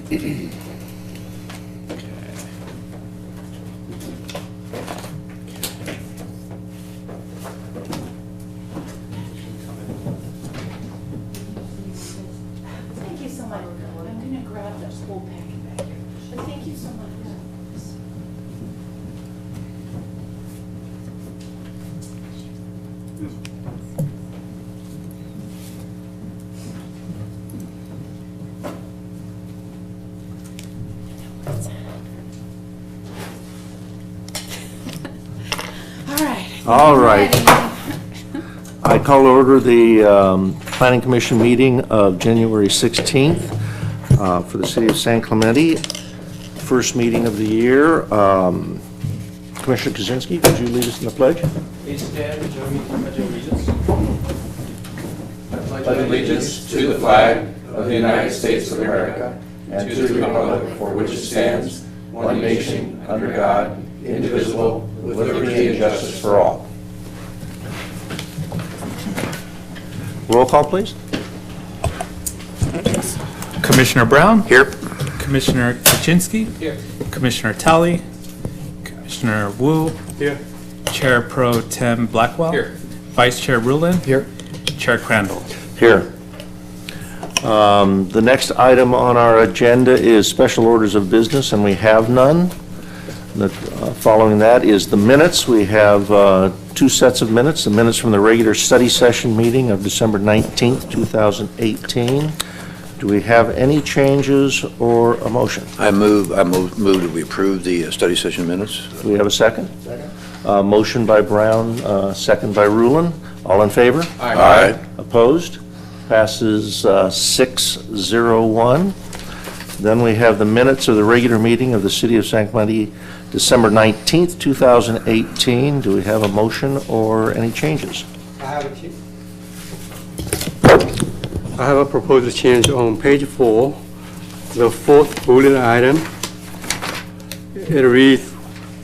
Thank you so much. I'm going to grab this whole packet back here. But thank you so much. All right. I call to order the Planning Commission meeting of January 16th for the City of San Clemente. First meeting of the year. Commissioner Kaczynski, could you lead us in the pledge? Please stand and join me in the Pledge of Allegiance. I pledge allegiance to the flag of the United States of America and to the republic for which it stands, one nation, under God, indivisible, with liberty and justice for all. Roll call, please. Commissioner Brown? Here. Commissioner Kaczynski? Here. Commissioner Talley? Commissioner Wu? Here. Chair Pro Tem Blackwell? Here. Vice Chair Rulin? Here. Chair Crandall? Here. The next item on our agenda is special orders of business, and we have none. Following that is the minutes. We have two sets of minutes, the minutes from the regular study session meeting of December 19th, 2018. Do we have any changes or a motion? I move that we approve the study session minutes. Do we have a second? Second. Motion by Brown, second by Rulin. All in favor? Aye. Opposed? Passes 6-0-1. Then we have the minutes of the regular meeting of the City of San Clemente, December 19th, 2018. Do we have a motion or any changes? I have a proposed change on page 4, the fourth bullet item. It reads,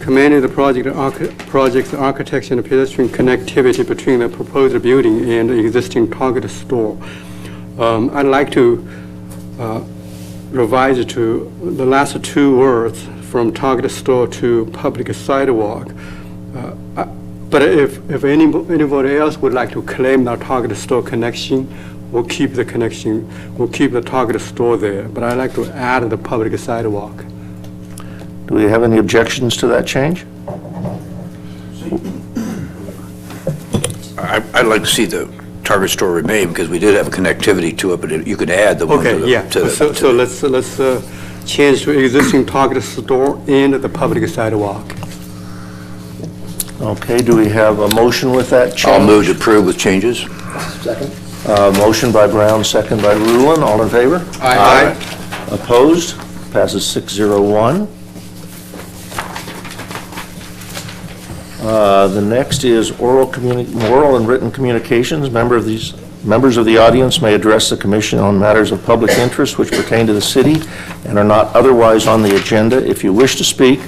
commending the project's architecture and pedestrian connectivity between the proposed building and the existing Target store. I'd like to revise it to the last two words, from Target store to public sidewalk. But if anybody else would like to claim that Target store connection, we'll keep the connection, we'll keep the Target store there. But I'd like to add the public sidewalk. Do we have any objections to that change? I'd like to see the Target store remain because we did have connectivity to it, but you could add the one to the... Okay, yeah. So let's change to existing Target store and the public sidewalk. Okay, do we have a motion with that change? I'll move to approve with changes. Second. Motion by Brown, second by Rulin. All in favor? Aye. Opposed? Passes 6-0-1. The next is oral and written communications. Members of the audience may address the commission on matters of public interest which pertain to the city and are not otherwise on the agenda. If you wish to speak,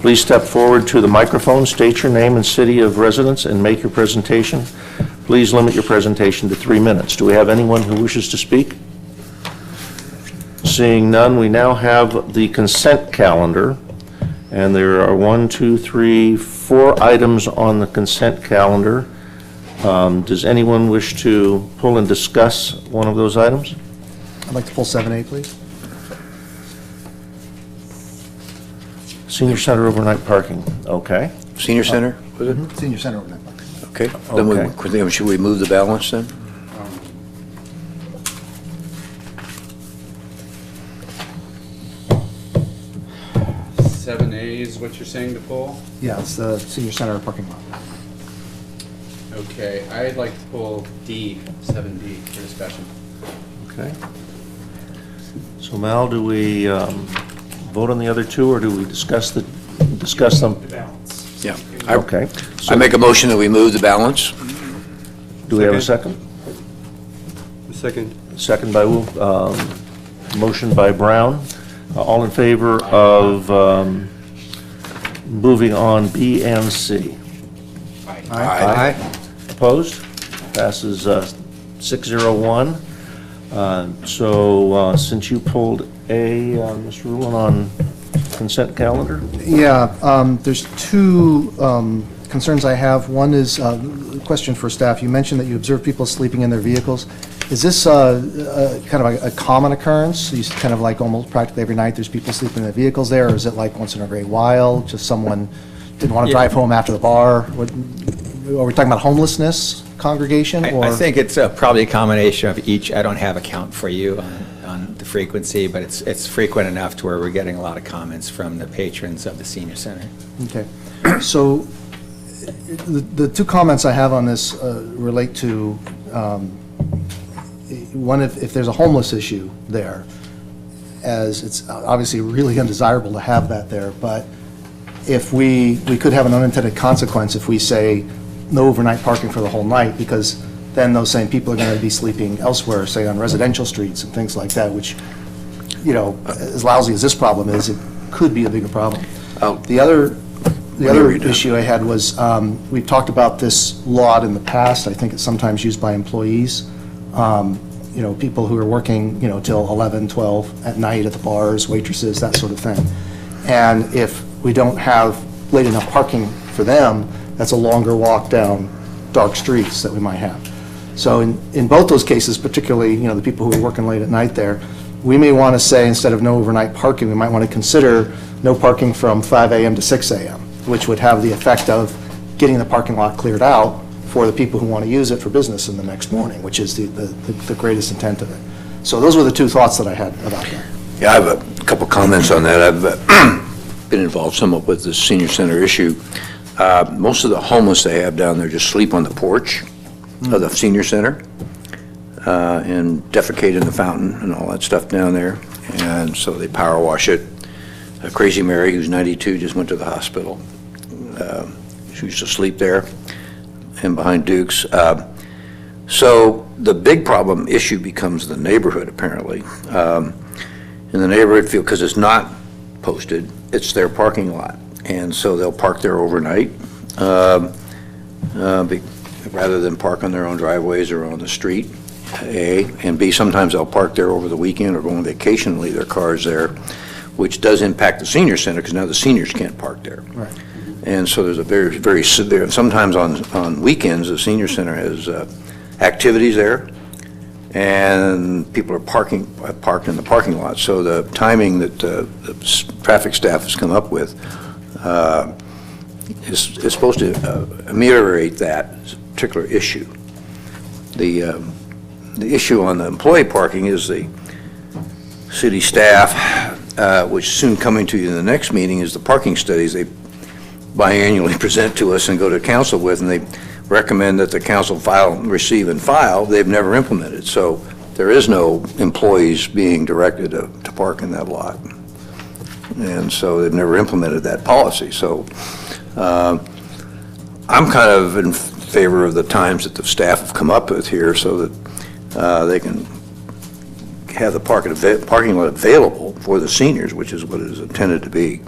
please step forward to the microphone, state your name and city of residence, and make your presentation. Please limit your presentation to 3 minutes. Do we have anyone who wishes to speak? Seeing none, we now have the consent calendar, and there are 4 items on the consent calendar. Does anyone wish to pull and discuss one of those items? I'd like to pull 7A, please. Senior Center overnight parking. Okay. Senior Center, was it? Senior Center overnight parking. Okay. Then should we move the balance then? Is what you're saying to pull? Yeah, it's the Senior Center parking lot. Okay, I'd like to pull D, 7D for discussion. Okay. So Mal, do we vote on the other two, or do we discuss them? Yeah. Okay. I make a motion that we move the balance. Do we have a second? Second. Second by motion by Brown. All in favor of moving on B and C? Aye. Opposed? Passes 6-0-1. So since you pulled A, Mr. Rulon, on consent calendar? Yeah, there's two concerns I have. One is a question for staff. You mentioned that you observe people sleeping in their vehicles. Is this kind of a common occurrence? You kind of like almost practically every night there's people sleeping in their vehicles there, or is it like once in a great while, just someone didn't want to drive home after the bar? Are we talking about homelessness congregation? I think it's probably a combination of each. I don't have a count for you on the frequency, but it's frequent enough to where we're getting a lot of comments from the patrons of the senior center. Okay. So the two comments I have on this relate to, one, if there's a homeless issue there, as it's obviously really undesirable to have that there, but if we could have an unintended consequence if we say no overnight parking for the whole night, because then those same people are going to be sleeping elsewhere, say on residential streets and things like that, which, you know, as lousy as this problem is, it could be a bigger problem. The other issue I had was, we've talked about this lot in the past. I think it's sometimes used by employees, you know, people who are working, you know, till 11, 12 at night at the bars, waitresses, that sort of thing. And if we don't have late enough parking for them, that's a longer walk down dark streets that we might have. So in both those cases, particularly, you know, the people who are working late at night there, we may want to say, instead of no overnight parking, we might want to consider no parking from 5 a.m. to 6 a.m., which would have the effect of getting the parking lot cleared out for the people who want to use it for business in the next morning, which is the greatest intent of it. So those were the two thoughts that I had about that. Yeah, I have a couple comments on that. I've been involved somewhat with the senior center issue. Most of the homeless they have down there just sleep on the porch of the senior center and defecate in the fountain and all that stuff down there. And so they power wash it. Crazy Mary, who's 92, just went to the hospital. She used to sleep there and behind Duke's. So the big problem issue becomes the neighborhood, apparently. In the neighborhood field, because it's not posted, it's their parking lot. And so they'll park there overnight rather than park on their own driveways or on the street, A. And B, sometimes they'll park there over the weekend or go on vacation and leave their cars there, which does impact the senior center because now the seniors can't park there. Right. And so there's a very, very severe, sometimes on weekends, the senior center has activities there, and people are parked in the parking lot. So the timing that the traffic staff has come up with is supposed to ameliorate that particular issue. The issue on the employee parking is the city staff, which soon coming to you in the next meeting, is the parking studies they biannually present to us and go to council with, and they recommend that the council receive and file. They've never implemented. So there is no employees being directed to park in that lot. And so they've never implemented that policy. So I'm kind of in favor of the times that the staff have come up with here so that they can have the parking lot available for the seniors, which is what it is intended to be.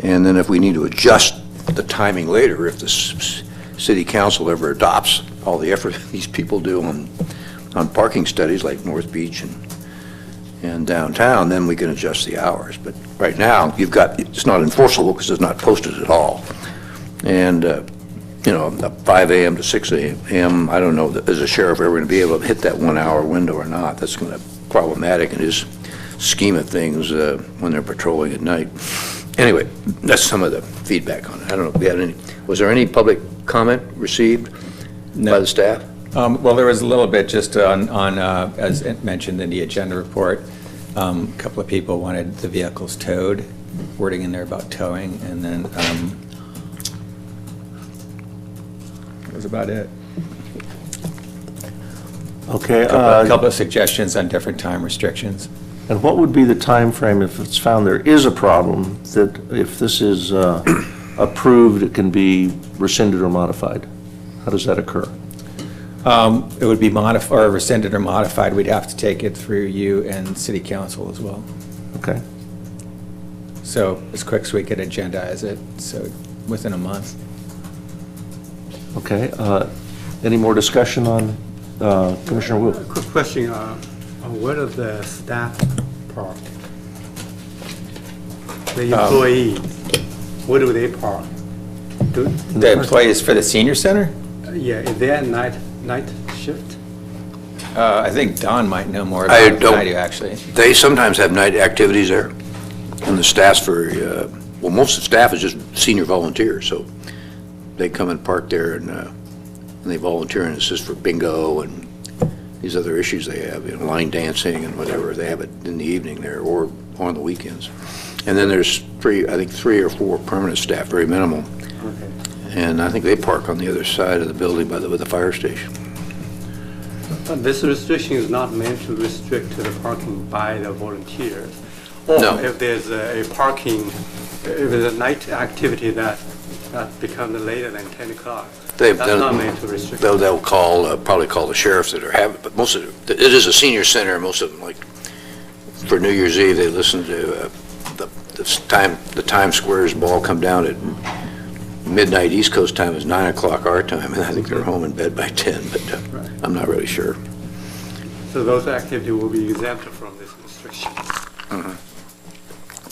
And then if we need to adjust the timing later, if the city council ever adopts all the effort these people do on parking studies like North Beach and downtown, then we can adjust the hours. But right now, it's not enforceable because it's not posted at all. And, you know, 5 a.m. to 6 a.m., I don't know, is a sheriff ever going to be able to hit that 1 hour window or not? That's going to be problematic in his scheme of things when they're patrolling at night. Anyway, that's some of the feedback on it. I don't know if we had any. Was there any public comment received by the staff? Well, there was a little bit just on as mentioned in the agenda report. A couple of people wanted the vehicles towed, wording in there about towing, and then that was about it. Okay. A couple of suggestions on different time restrictions. And what would be the time frame if it's found there is a problem, that if this is approved, it can be rescinded or modified? How does that occur? It would be modified, or rescinded or modified. We'd have to take it through you and city council as well. Okay. So as quick as we could agendize it, so within a month. Okay. Any more discussion on Commissioner Wu? Quick question. Where does the staff park? The employees, where do they park? The employees for the senior center? Yeah, is there night shift? I think Don might know more I about it than I don't- do, actually. They sometimes have night activities there, and the staff's for, well, most of the staff is just senior volunteers, so they come and park there, and they volunteer and assist for bingo and these other issues they have, line dancing and whatever. They have it in the evening there or on the weekends. And then there's I think three or four permanent staff, very minimal. Okay. And I think they park on the other side of the building by the fire station. But this restriction is not meant to restrict the parking by the volunteers. Or No. if there's a parking, if there's a night activity that becomes later than 10 o'clock. They've That's done- not meant to restrict. They'll probably call the sheriffs that are having, but most of it is a senior center, and most of them, like, for New Year's Eve, they listen to the Times Square's ball come down at midnight East Coast time is 9 o'clock our time, and I think they're home in bed by 10, but Right. I'm not really sure. So those activities will be exempted from this restriction.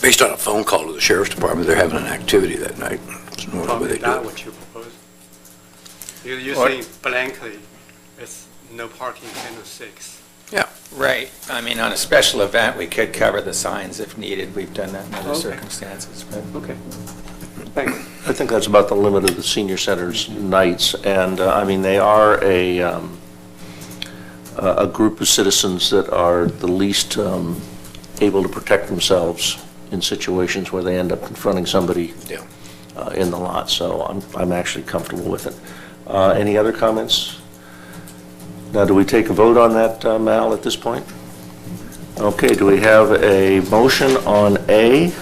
Based on a phone call to the sheriff's department, they're having an activity that night. It's normally Probably they do that it. what you propose? You're What? saying blankly, it's no parking 10 to 6. Yeah. Right. I mean, on a special event, we could cover the signs if needed. We've done that in other Okay. circumstances. But Okay. Thanks. I think that's about the limit of the senior center's nights, and, I mean, they are a group of citizens that are the least able to protect themselves in situations where they end up confronting somebody Yeah. in the lot, so I'm actually comfortable with it. Any other comments? Now, do we take a vote on that, Mal, at this point? Okay, do we have a motion on A?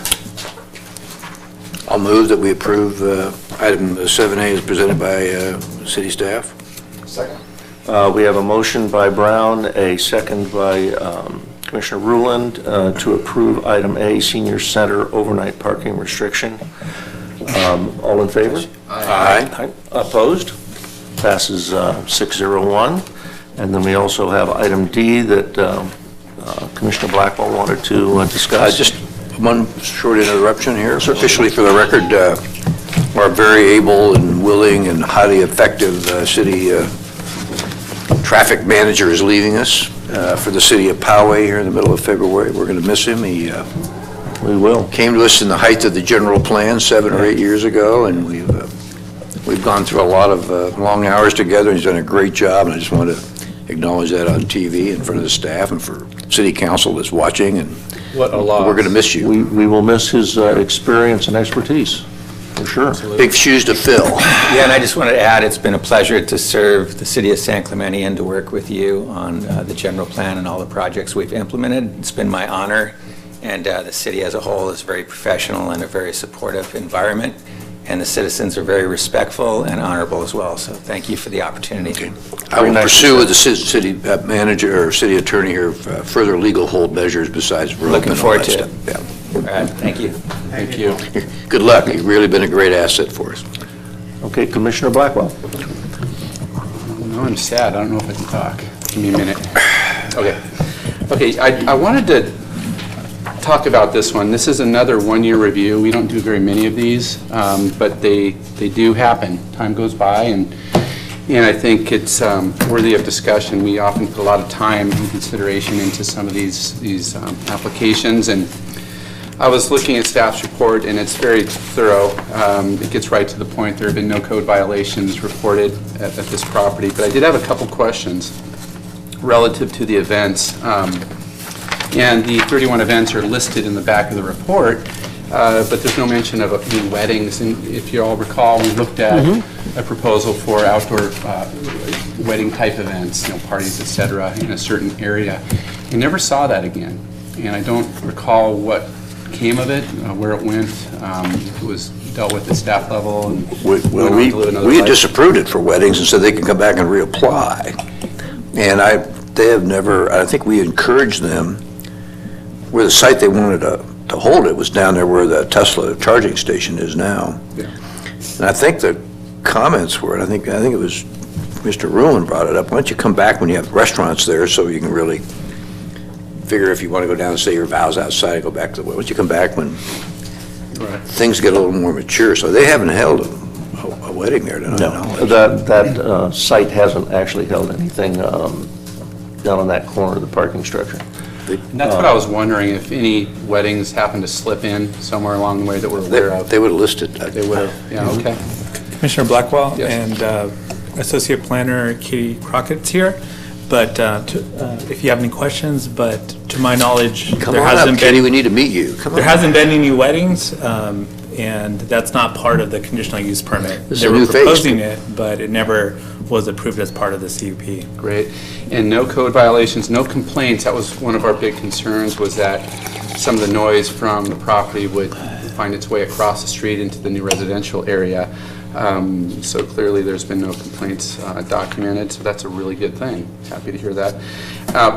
I'll move that we approve item 7A as presented by city staff. Second. We have a motion by Brown, a second by Commissioner Ruland to approve item A, senior center overnight parking restriction. All in favor? Aye. Opposed? Passes 601. And then we also have item D that Commissioner Blackwell wanted to discuss. Just one short interruption here. Officially, for the record, our very able and willing and highly effective city traffic manager is leaving us for the city of Poway here in the middle of February. We're going to miss him. He We will. came to us in the height of the general plan 7 or 8 years ago, and we've gone through a lot of long hours together. He's done a great job, and I just want to acknowledge that on TV in front of the staff and for city council that's watching, and What a loss. we're going to miss you. We will miss his experience and expertise, for sure. Big shoes to fill. Yeah, and I just wanted to add, it's been a pleasure to serve the city of San Clemente and to work with you on the general plan and all the projects we've implemented. It's been my honor, and the city as a whole is very professional and a very supportive environment, and the citizens are very respectful and honorable as well, so thank you for the opportunity. I will pursue with the city manager or city attorney here further legal hold measures besides rope Looking and all forward that to stuff. it. All right, thank you. Thank you. Yeah. Good luck. You've really been a great asset for us. Okay, Commissioner Blackwell. No, I'm sad. I don't know if I can talk. Give me a minute. Okay. Okay, I wanted to talk about this one. This is another one-year review. We don't do very many of these, but they do happen. Time goes by, and I think it's worthy of discussion. We often put a lot of time and consideration into some of these applications, and I was looking at staff's report, and it's very thorough. It gets right to the point. There have been no code violations reported at this property, but I did have a couple questions relative to the events. And the 31 events are listed in the back of the report, but there's no mention of any weddings. And if you all recall, we looked at a proposal for outdoor wedding-type events, parties, et cetera, in a certain area. I never saw that again, and I don't recall what came of it, where it went, if it was dealt with at staff level. And went on to live another We had life. disapproved it for weddings and said they can come back and reapply. And they have never, I think we encouraged them, where the site they wanted to hold it was down there where the Tesla charging station is now. Yeah. And I think the comments were, and I think it was Mr. Ruhlin brought it up, why don't you come back when you have restaurants there so you can really figure if you want to go down and say your vows outside, go back to the, once you come back when Right. things get a little more mature. So they haven't held a wedding there, to my No, knowledge. that site hasn't actually held anything down on that corner of the parking structure. And that's what I was wondering, if any weddings happen to slip in somewhere along the way that we're aware of. They would have listed. They would have, yeah, okay. Commissioner Blackwell Yes. and Associate Planner Katie Crockett's here, but if you have any questions, but to my knowledge, Come there on up, hasn't Kenny, we been, need to meet you. Come on. there hasn't been any weddings, and that's not part of the conditional use permit. This is They a were new phase. proposing it, but it never was approved as part of the CUP. Great. And no code violations, no complaints. That was one of our big concerns, was that some of the noise from the property would find its way across the street into the new residential area. So clearly, there's been no complaints documented, so that's a really good thing. Happy to hear that.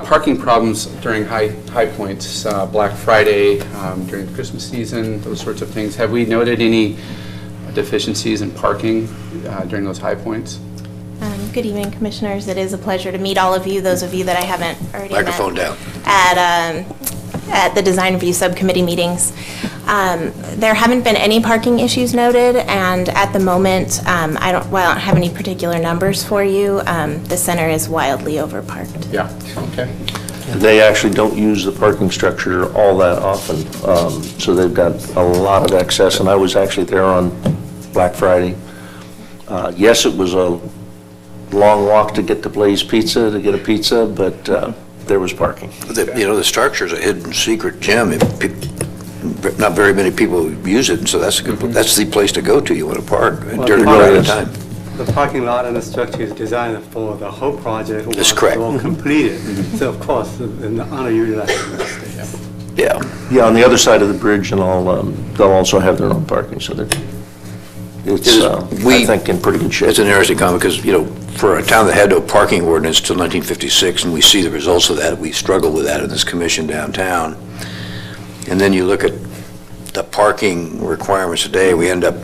Parking problems during high points, Black Friday, during the Christmas season, those sorts of things. Have we noted any deficiencies in parking during those high points? Good evening, Commissioners. It is a pleasure to meet all of you, those of you that I haven't already met. Microphone down. At the Design Review Subcommittee meetings. There haven't been any parking issues noted, and at the moment, I don't have any particular numbers for you. The center is wildly overparked. Yeah, okay. They actually don't use the parking structure all that often, so they've got a lot of excess, and I was actually there on Black Friday. Yes, it was a long walk to get to Blaze Pizza to get a pizza, but there was parking. The structure's a hidden secret gem. Not very many people use it, so that's the place to go to. You want to park during the really night is. time. The parking lot and the structure is designed for the whole project. That's once correct. all completed. So of course, the underutilized space. Yeah. Yeah, on the other side of the bridge and all, they'll also have their own parking, so it's, I think, in pretty good shape. It's an interesting comment because, for a town that had no parking ordinance till 1956, and we see the results of that, we struggle with that in this commission downtown. And then you look at the parking requirements today, we end up,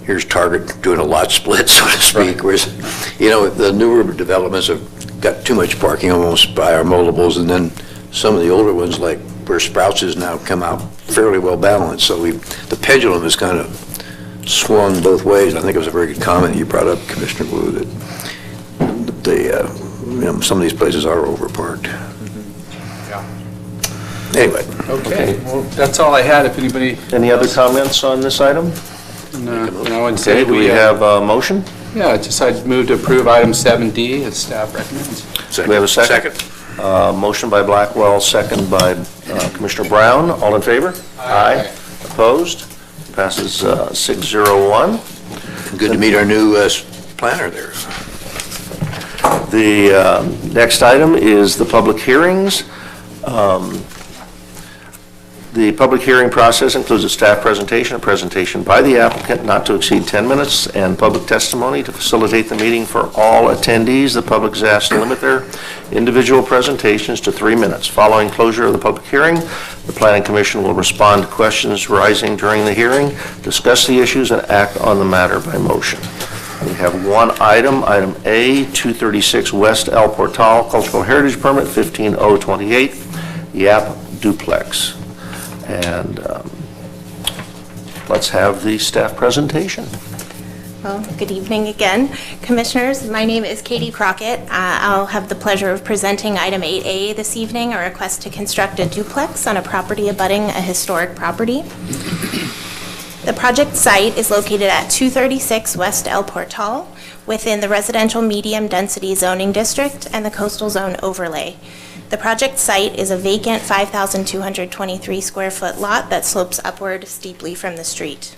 here's Target doing a lot split, so to speak, whereas, the newer developments have got too much parking almost by our multiples, and then some of the older ones, like where Sprouts is now, come out fairly well balanced. So the pendulum has kind of swung both ways. I think it was a very good comment you brought up, Commissioner Wu, that some of these places are overparked. Anyway. Okay, well, that's all I had. If anybody... Any other comments on this item? No, I would say Okay, do we have a motion? Yeah, I'd move to approve item 7D as staff recommends. Do we have a second? Motion by Blackwell, second by Commissioner Brown. All in favor? Aye. Opposed? Passes 601. Good to meet our new planner there. The next item is the public hearings. The public hearing process includes a staff presentation, a presentation by the applicant not to exceed 10 minutes, and public testimony to facilitate the meeting for all attendees. The public is asked to limit their individual presentations to 3 minutes. Following closure of the public hearing, the Planning Commission will respond to questions rising during the hearing, discuss the issues, and act on the matter by motion. We have one item, item A, 236 West El Portal, Cultural Heritage Permit, 15028, Yap Duplex. And let's have the staff presentation. Well, good evening again, Commissioners. My name is Katie Crockett. I'll have the pleasure of presenting item 8A this evening, a request to construct a duplex on a property abutting a historic property. The project site is located at 236 West El Portal within the residential medium density zoning district and the coastal zone overlay. The project site is a vacant 5,223 square foot lot that slopes upward steeply from the street.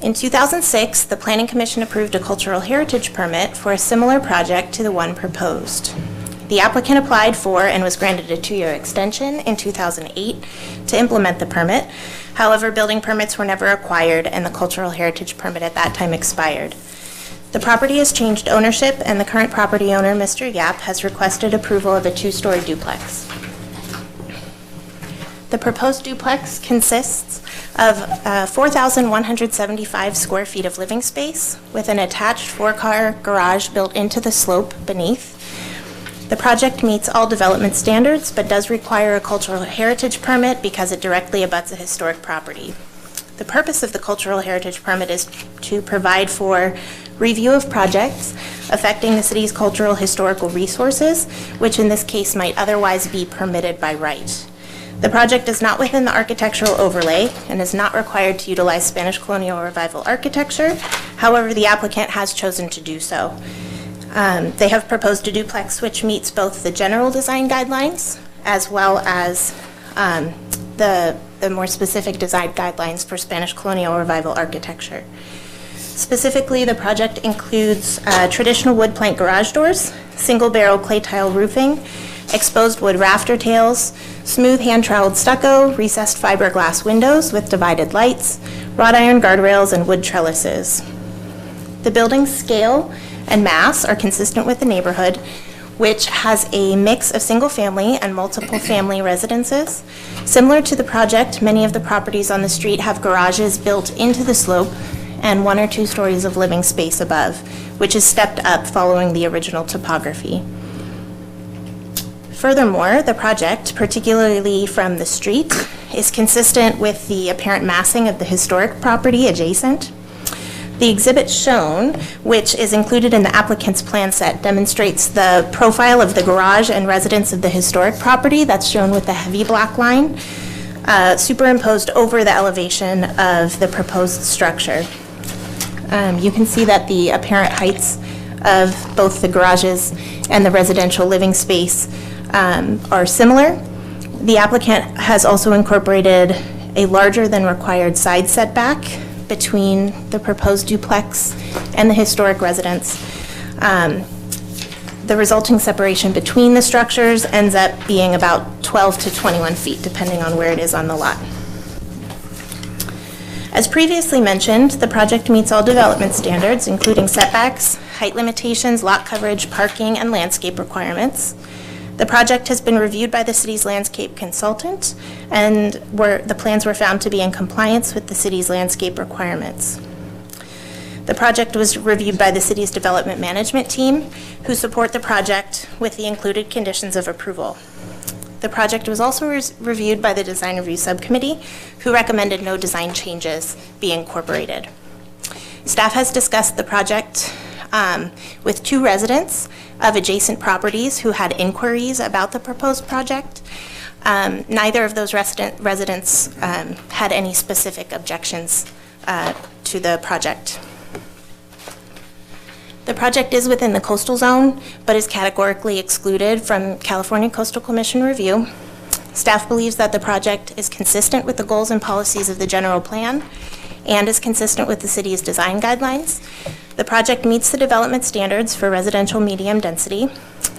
In 2006, the Planning Commission approved a cultural heritage permit for a similar project to the one proposed. The applicant applied for and was granted a 2-year extension in 2008 to implement the permit. However, building permits were never acquired and the cultural heritage permit at that time expired. The property has changed ownership, and the current property owner, Mr. Yap, has requested approval of a 2-story duplex. The proposed duplex consists of 4,175 square feet of living space with an attached 4-car garage built into the slope beneath. The project meets all development standards, but does require a cultural heritage permit because it directly abuts a historic property. The purpose of the cultural heritage permit is to provide for review of projects affecting the city's cultural historical resources, which in this case might otherwise be permitted by right. The project is not within the architectural overlay and is not required to utilize Spanish colonial revival architecture. However, the applicant has chosen to do so. They have proposed a duplex which meets both the general design guidelines as well as the more specific design guidelines for Spanish colonial revival architecture. Specifically, the project includes traditional wood plank garage doors, single barrel clay tile roofing, exposed wood rafter tails, smooth hand-troweled stucco, recessed fiberglass windows with divided lights, wrought iron guardrails, and wood trellises. The building's scale and mass are consistent with the neighborhood, which has a mix of single-family and multiple-family residences. Similar to the project, many of the properties on the street have garages built into the slope and 1 or 2 stories of living space above, which is stepped up following the original topography. Furthermore, the project, particularly from the street, is consistent with the apparent massing of the historic property adjacent. The exhibit shown, which is included in the applicant's plan set, demonstrates the profile of the garage and residence of the historic property. That's shown with the heavy black line, superimposed over the elevation of the proposed structure. You can see that the apparent heights of both the garages and the residential living space are similar. The applicant has also incorporated a larger than required side setback between the proposed duplex and the historic residence. The resulting separation between the structures ends up being about 12 to 21 feet, depending on where it is on the lot. As previously mentioned, the project meets all development standards, including setbacks, height limitations, lot coverage, parking, and landscape requirements. The project has been reviewed by the city's landscape consultant, and the plans were found to be in compliance with the city's landscape requirements. The project was reviewed by the city's development management team, who support the project with the included conditions of approval. The project was also reviewed by the design review subcommittee, who recommended no design changes be incorporated. Staff has discussed the project with 2 residents of adjacent properties who had inquiries about the proposed project. Neither of those residents had any specific objections to the project. The project is within the coastal zone, but is categorically excluded from California Coastal Commission review. Staff believes that the project is consistent with the goals and policies of the general plan and is consistent with the city's design guidelines. The project meets the development standards for residential medium density.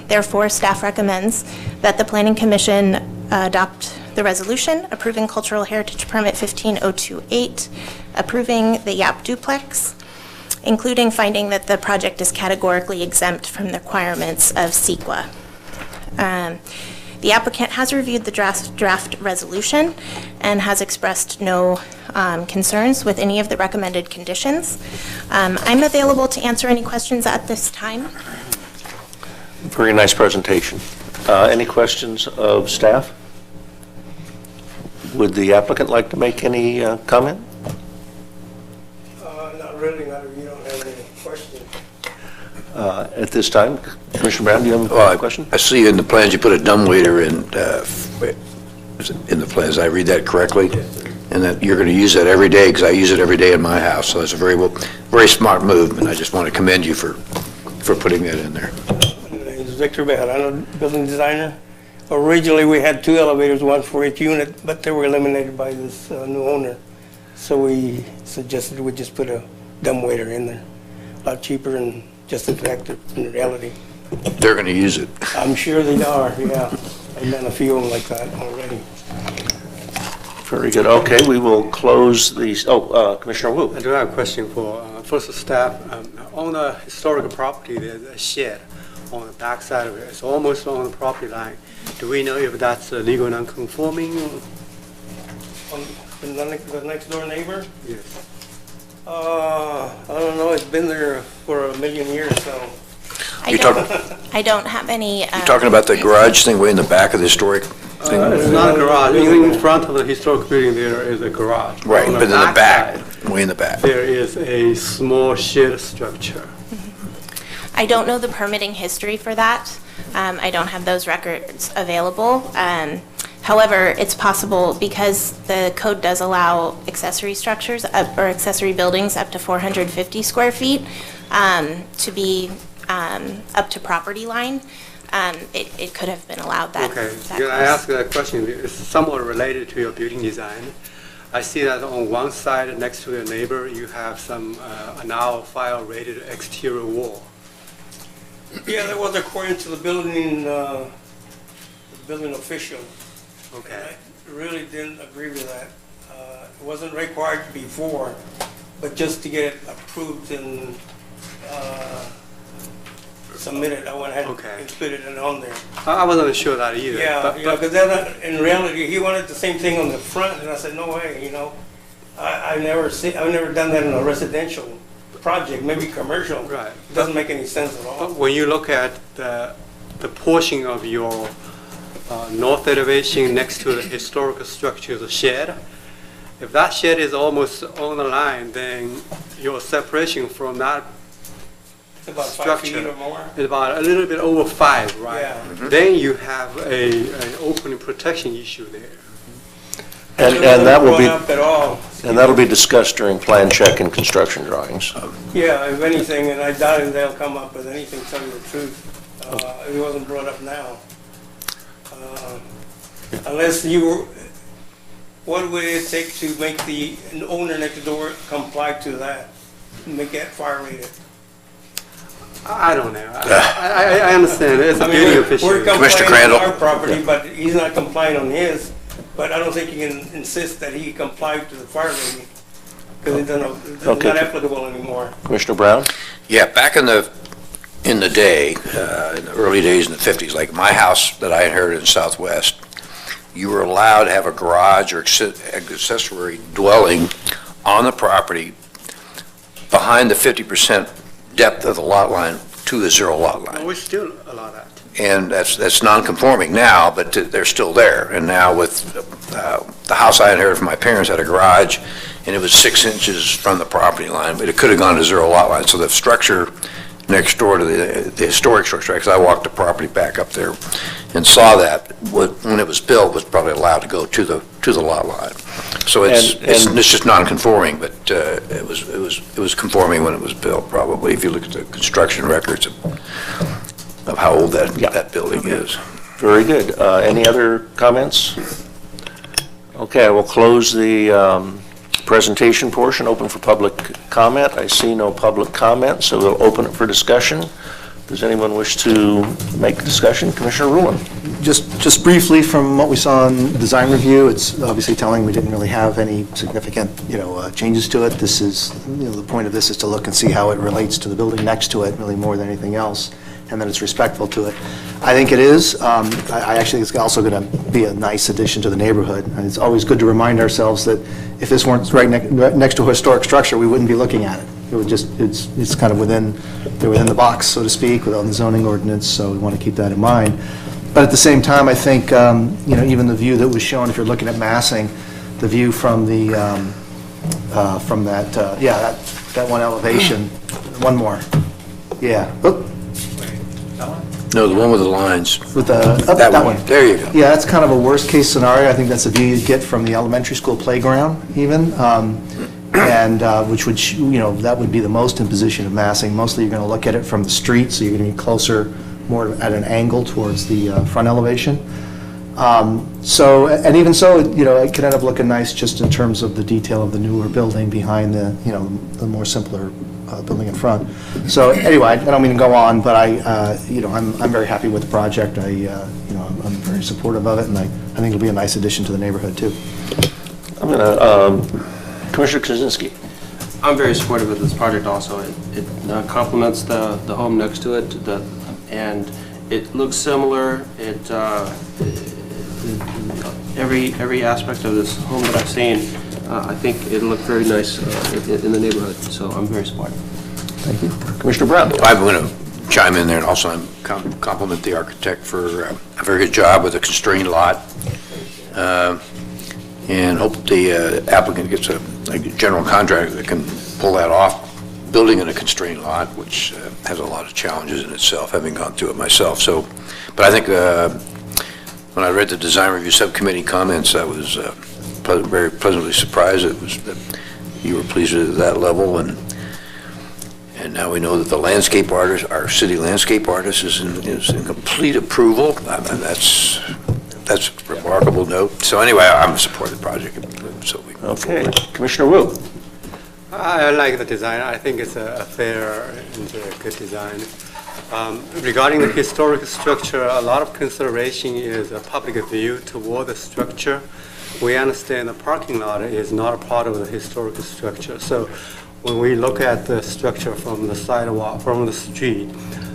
Therefore, staff recommends that the Planning Commission adopt the resolution approving Cultural Heritage Permit 15028, approving the Yap Duplex, including finding that the project is categorically exempt from the requirements of CEQA. The applicant has reviewed the draft resolution and has expressed no concerns with any of the recommended conditions. I'm available to answer any questions at this time. Very nice presentation. Any questions of staff? Would the applicant like to make any comment? Not really, you don't have any questions. At this time, Commissioner Brown, do you have a question? I see in the plans you put a dumbwaiter in the plans. I read that correctly? And that you're going to use that every day, because I use it every day in my house. So it's a very smart move, and I just want to commend you for putting that in there. My name is Victor Bejarano, building designer. Originally, we had 2 elevators, one for each unit, but they were eliminated by this new owner. So we suggested we just put a dumbwaiter in there. A lot cheaper and just effective in reality. They're going to use it. I'm sure they are, yeah. I've done a few of them like that already. Very good. Okay, we will close these. Commissioner Wu. I do have a question for first the staff. On the historical property, there's a shed on the back side of it. It's almost on the property line. Do we know if that's legal non-conforming? The next door neighbor? Yes. I don't know. It's been there for a million years, so I don't have any. You're talking about the garage thing way in the back of the historic thing? It's not a garage. In front of the historic building, there is a garage. Right, On but in the back, side, way in the back. there is a small shed structure. I don't know the permitting history for that. I don't have those records available. However, it's possible because the code does allow accessory structures or accessory buildings up to 450 square feet to be up to property line. It could have been allowed that. Okay, that can I close. ask a question? It's somewhat related to your building design. I see that on one side, next to your neighbor, you have some now fire-rated exterior wall. Yeah, that was according to the building official. Okay. I really didn't agree with that. It wasn't required before, but just to get it approved and submitted, I went ahead and Okay. included it on there. I wasn't sure that either. Yeah, but- but- because then in reality, he wanted the same thing on the front, and I said, no way, I've never done that in a residential project, maybe commercial. Right. It doesn't make any sense at all. But when you look at the portion of your north elevation next to the historical structure, the shed, if that shed is almost on the line, then your separation from that It's about 5 feet structure or more. is about a little bit over 5, right? Yeah. Then you have an opening protection issue there. And It that wasn't will be, brought up at all. and that'll be discussed during plan check and construction drawings. Yeah, if anything, and I doubt if they'll come up with anything, to tell you the truth. It wasn't brought up now. Unless what would it take to make the owner next door comply to that? Make that fire rated? I don't know. I understand. It's a I mean, building we're official. Commissioner complying Crandall. on our property, but he's not complying on his. But I don't think you can insist that he comply to the fire rating, because it's Okay. not applicable anymore. Commissioner Brown? Yeah, back in the day, in the early days in the 50s, like my house that I inherited in Southwest, you were allowed to have a garage or accessory dwelling on the property behind the 50% depth of the lot line to the zero lot line. We still allow that. And that's non-conforming now, but they're still there. And now with the house I inherited from my parents had a garage, and it was 6 inches from the property line, but it could have gone to zero lot line. So the structure next door to the historic structure, because I walked the property back up there and saw that, when it was built, was probably allowed to go to the lot line. So it's just non-conforming, but it was conforming when it was built, probably, if you look at the construction records of how old that building is. Very good. Any other comments? Okay, I will close the presentation portion, open for public comment. I see no public comment, so we'll open it for discussion. Does anyone wish to make a discussion? Commissioner Rulon. Just briefly, from what we saw in design review, it's obviously telling we didn't really have any significant, changes to it. This is, the point of this is to look and see how it relates to the building next to it, really more than anything else, and that it's respectful to it. I think it is. I actually think it's also going to be a nice addition to the neighborhood. And it's always good to remind ourselves that if this weren't right next to a historic structure, we wouldn't be looking at it. It would just, it's kind of within the box, so to speak, within the zoning ordinance, so we want to keep that in mind. But at the same time, I think, even the view that was shown, if you're looking at massing, the view from the, that one elevation, one more. Yeah. Oop. No, the one with the lines. With that one. There you go. Yeah, that's kind of a worst-case scenario. I think that's a view you get from the elementary school playground even, and which would, that would be the most imposition of massing. Mostly you're going to look at it from the street, so you're going to be closer, more at an angle towards the front elevation. And even so, it could end up looking nice just in terms of the detail of the newer building behind the more simpler building in front. So anyway, I don't mean to go on, but I'm very happy with the project. I'm very supportive of it, and I think it'll be a nice addition to the neighborhood too. I'm going to, Commissioner Kozinski. I'm very supportive of this project also. It complements the home next to it, and it looks similar. Every aspect of this home that I've seen, I think it'll look very nice in the neighborhood, so I'm very supportive. Thank you. Commissioner Brown. I'm going to chime in there and also compliment the architect for a very good job with a constrained lot. And hope the applicant gets a general contractor that can pull that off, building in a constrained lot, which has a lot of challenges in itself, having gone through it myself. So, but I think when I read the design review subcommittee comments, I was very pleasantly surprised. It was that you were pleased at that level, and now we know that the landscape artist, our city landscape artist, is in complete approval. That's a remarkable note. So anyway, I'm supporting the project. So Okay, Commissioner Wu. I like the design. I think it's a fair and a good design. Regarding the historic structure, a lot of consideration is a public view toward the structure. We understand the parking lot is not a part of the historic structure. So when we look at the structure from the sidewalk, from the street,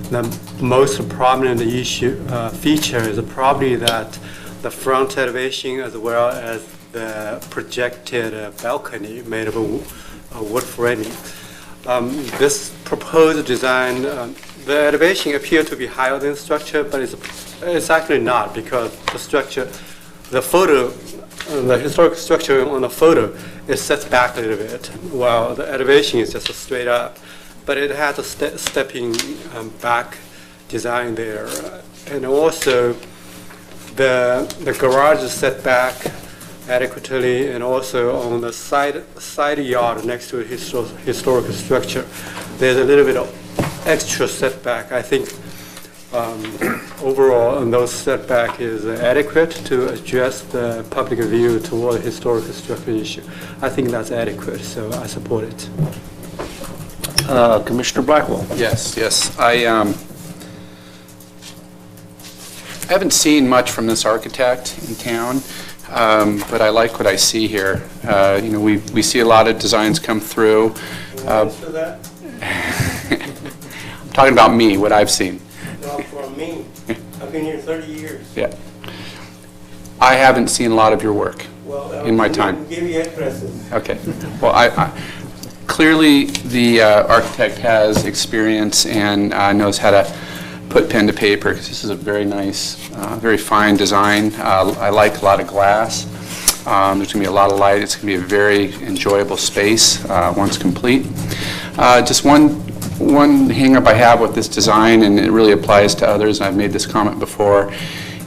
the most prominent feature is probably that the front elevation as well as the projected balcony made of a wood framing. This proposed design, the elevation appears to be higher than the structure, but it's actually not, because the structure, the historic structure on the photo is set back a little bit, while the elevation is just straight up. But it has a stepping back design there. And also, the garage is set back adequately, and also on the side yard next to a historic structure, there's a little bit of extra setback. I think overall, those setback is adequate to address the public view toward the historic structure issue. I think that's adequate, so I support it. Commissioner Blackwell. Yes. I haven't seen much from this architect in town, but I like what I see here. We see a lot of designs come through. I'm talking about me, what I've seen. No, for me, I've been here 30 years. Yeah. I haven't seen a lot of your work in my time. Give you addresses. Okay. Well, clearly the architect has experience and knows how to put pen to paper, because this is a very nice, very fine design. I like a lot of glass. There's going to be a lot of light. It's going to be a very enjoyable space once complete. Just one hang-up I have with this design, and it really applies to others, and I've made this comment before,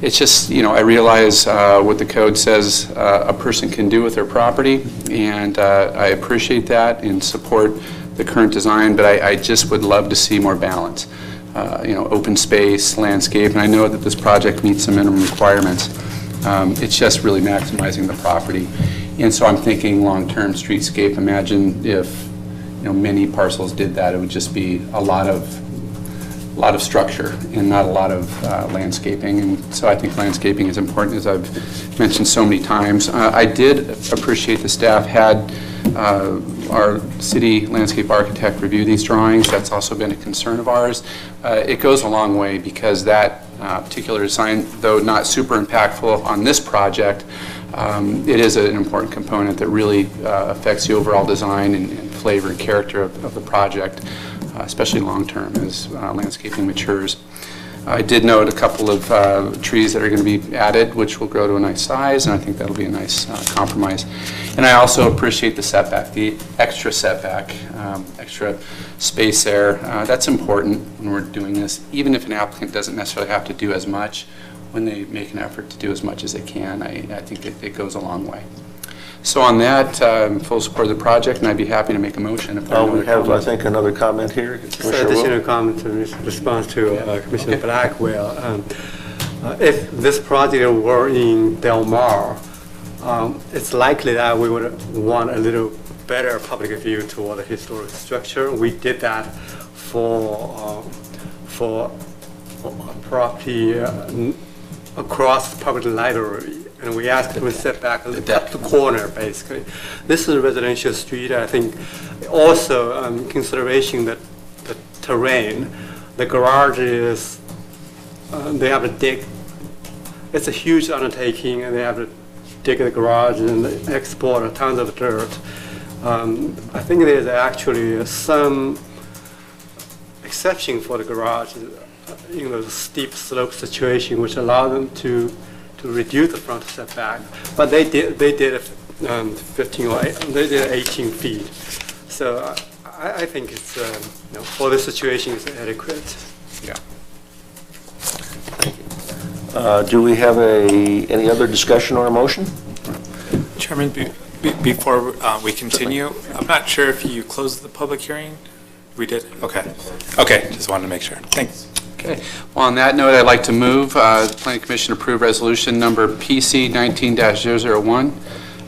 it's just, I realize what the code says a person can do with their property, and I appreciate that and support the current design, but I just would love to see more balance. Open space, landscape, and I know that this project meets some minimum requirements. It's just really maximizing the property. And so I'm thinking long-term streetscape. Imagine if many parcels did that, it would just be a lot of structure and not a lot of landscaping. And so I think landscaping is important, as I've mentioned so many times. I did appreciate the staff had our city landscape architect review these drawings. That's also been a concern of ours. It goes a long way, because that particular design, though not super impactful on this project, it is an important component that really affects the overall design and flavor and character of the project, especially long-term as landscaping matures. I did note a couple of trees that are going to be added, which will grow to a nice size, and I think that'll be a nice compromise. And I also appreciate the setback, the extra setback, extra space there. That's important when we're doing this, even if an applicant doesn't necessarily have to do as much. When they make an effort to do as much as they can, I think it goes a long way. So on that, I'm full support of the project, and I'd be happy to make a motion. If We have, I think, another comment here. Additional comment in response to Commissioner Blackwell. If this project were in Del Mar, it's likely that we would want a little better public view toward the historic structure. We did that for a property across the public library, and we asked them to set back up the corner, basically. This is a residential street. I think also consideration that the terrain, the garage is, they have to dig. It's a huge undertaking, and they have to dig the garage and export tons of dirt. I think there's actually some exception for the garage, the steep slope situation, which allow them to reduce the front setback. But they did 15 or they did 18 feet. So I think it's for the situation it's adequate. Yeah. Do we have any other discussion or a motion? Chairman, before we continue, I'm not sure if you closed the public hearing. We did? Okay. Okay, just wanted to make sure. Thanks. Okay. Well, on that note, I'd like to move the Planning Commission approve resolution number PC 19-001,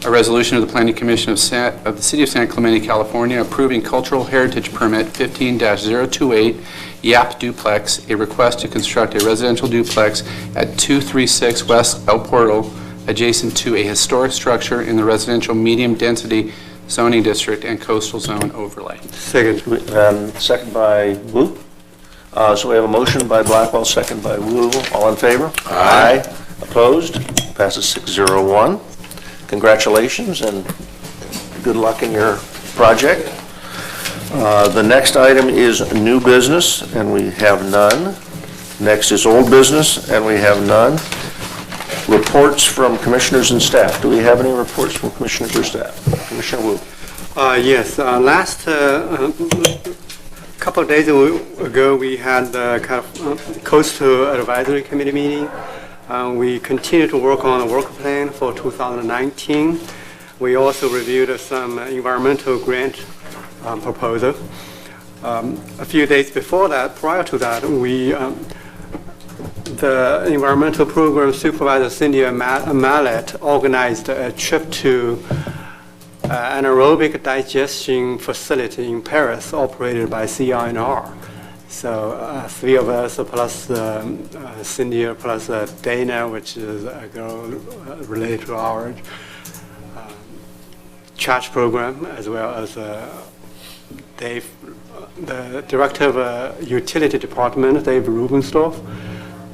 a resolution of the Planning Commission of the City of San Clemente, California, approving cultural heritage permit 15-028 Yap Duplex, a request to construct a residential duplex at 236 West El Portal, adjacent to a historic structure in the residential medium-density zoning district and coastal zone overlay. Second. Second by Wu. So we have a motion by Blackwell, second by Wu. All in favor? Aye. Opposed? Passes 601. Congratulations and good luck in your project. The next item is new business, and we have none. Next is old business, and we have none. Reports from commissioners and staff. Do we have any reports from commissioners or staff? Commissioner Wu. Yes. Last couple of days ago, we had kind of Coastal Advisory Committee meeting. We continue to work on a work plan for 2019. We also reviewed some environmental grant proposal. A few days before that, prior to that, the environmental program supervisor Cindy Mallet organized a trip to an aerobic digestion facility in Paris operated by CRNR. So three of us plus Cindy plus Dana, which is a girl related to our charge program, as well as Dave, the director of utility department, Dave Rubenstorff,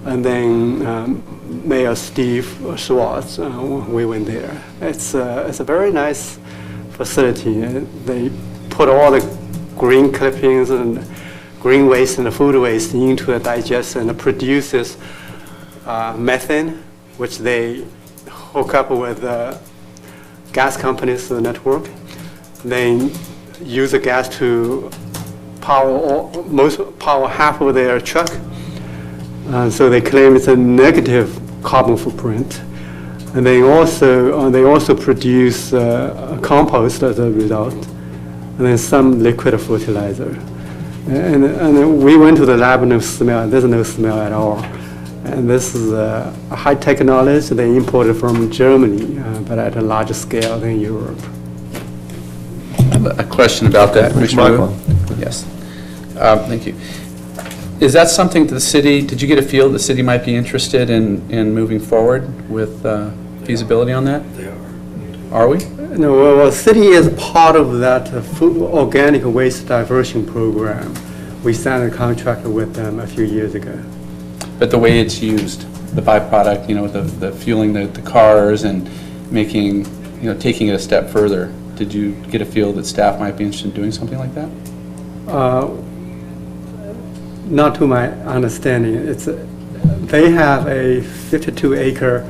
and then Mayor Steve Schwartz. We went there. It's a very nice facility. They put all the green clippings and green waste and the food waste into the digester, and it produces methane, which they hook up with gas companies network. They use the gas to power half of their truck. So they claim it's a negative carbon footprint. And they also produce compost as a result, and then some liquid fertilizer. And we went to the lab, no smell. There's no smell at all. And this is a high technology they imported from Germany, but at a larger scale than Europe. I have a question about that, Commissioner Wu. Yes. Thank you. Is that something the city, did you get a feel the city might be interested in moving forward with feasibility on that? They are. Are we? No, well, the city is part of that organic waste diversion program. We signed a contract with them a few years ago. But the way it's used, the byproduct, the fueling the cars and making, taking it a step further, did you get a feel that staff might be interested in doing something like that? Not to my understanding. They have a 52-acre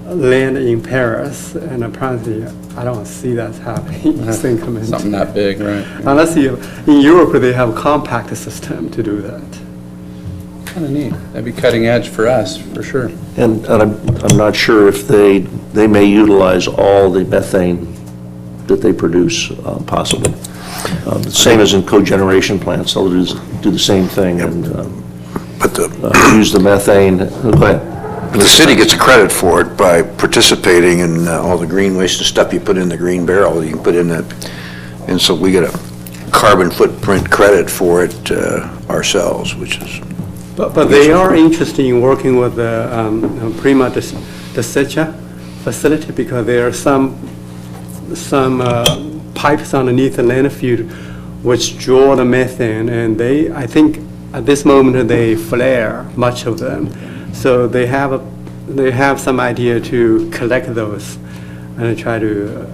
land in Paris, and apparently I don't see that happening in San Clemente. Something that big, right? Unless in Europe they have a compact system to do that. Kind of neat. That'd be cutting edge for us, for sure. And I'm not sure if they may utilize all the methane that they produce, possibly. Same as in cogeneration plants, they'll do the same thing and use the methane. Go ahead. The city gets credit for it by participating in all the green waste and stuff you put in the green barrel. You can put in that, and so we get a carbon footprint credit for it ourselves, which is. But they are interested in working with the Prima de Secha facility, because there are some pipes underneath the landfill which draw the methane, and I think at this moment they flare, much of them. So they have some idea to collect those and try to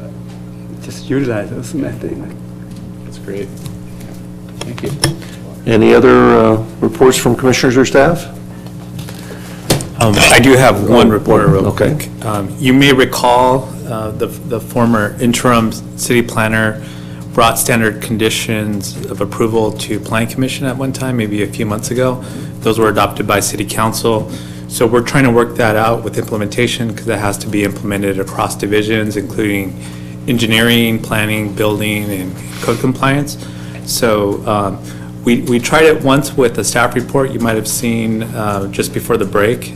just utilize those methane. That's great. Thank you. Any other reports from commissioners or staff? I do have one report real Okay. quick. You may recall the former interim city planner brought standard conditions of approval to Planning Commission at one time, maybe a few months ago. Those were adopted by City Council. So we're trying to work that out with implementation because it has to be implemented across divisions, including engineering, planning, building, and code compliance. So we tried it once with the staff report you might have seen just before the break,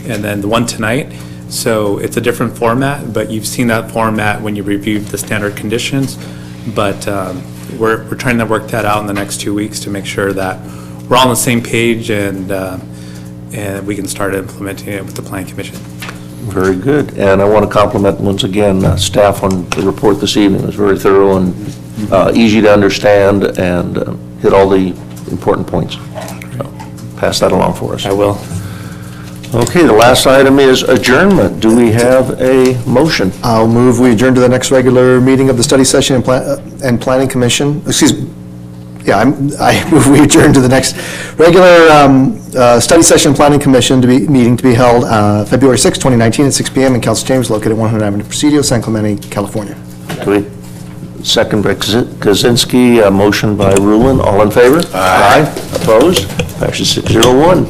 and then the one tonight. So it's a different format, but you've seen that format when you reviewed the standard conditions. But we're trying to work that out in the next 2 weeks to make sure that we're all on the same page and we can start implementing it with the Planning Commission. Very good. And I want to compliment once again staff on the report this evening. It was very thorough and easy to understand and hit all the important points. So, pass that along for us. I will. Okay, the last item is adjournment. Do we have a motion? I'll move we adjourn to the next regular meeting of the Study Session and Planning Commission. Excuse me. Yeah, I move we adjourn to the next regular Study Session and Planning Commission meeting to be held February 6, 2019 at 6 p.m. in Council Chambers located at 100 Avenue Presidio, San Clemente, California. Do we? Second by Kaczynski, a motion by Rulin. All in favor? Aye. Opposed? Passes 601.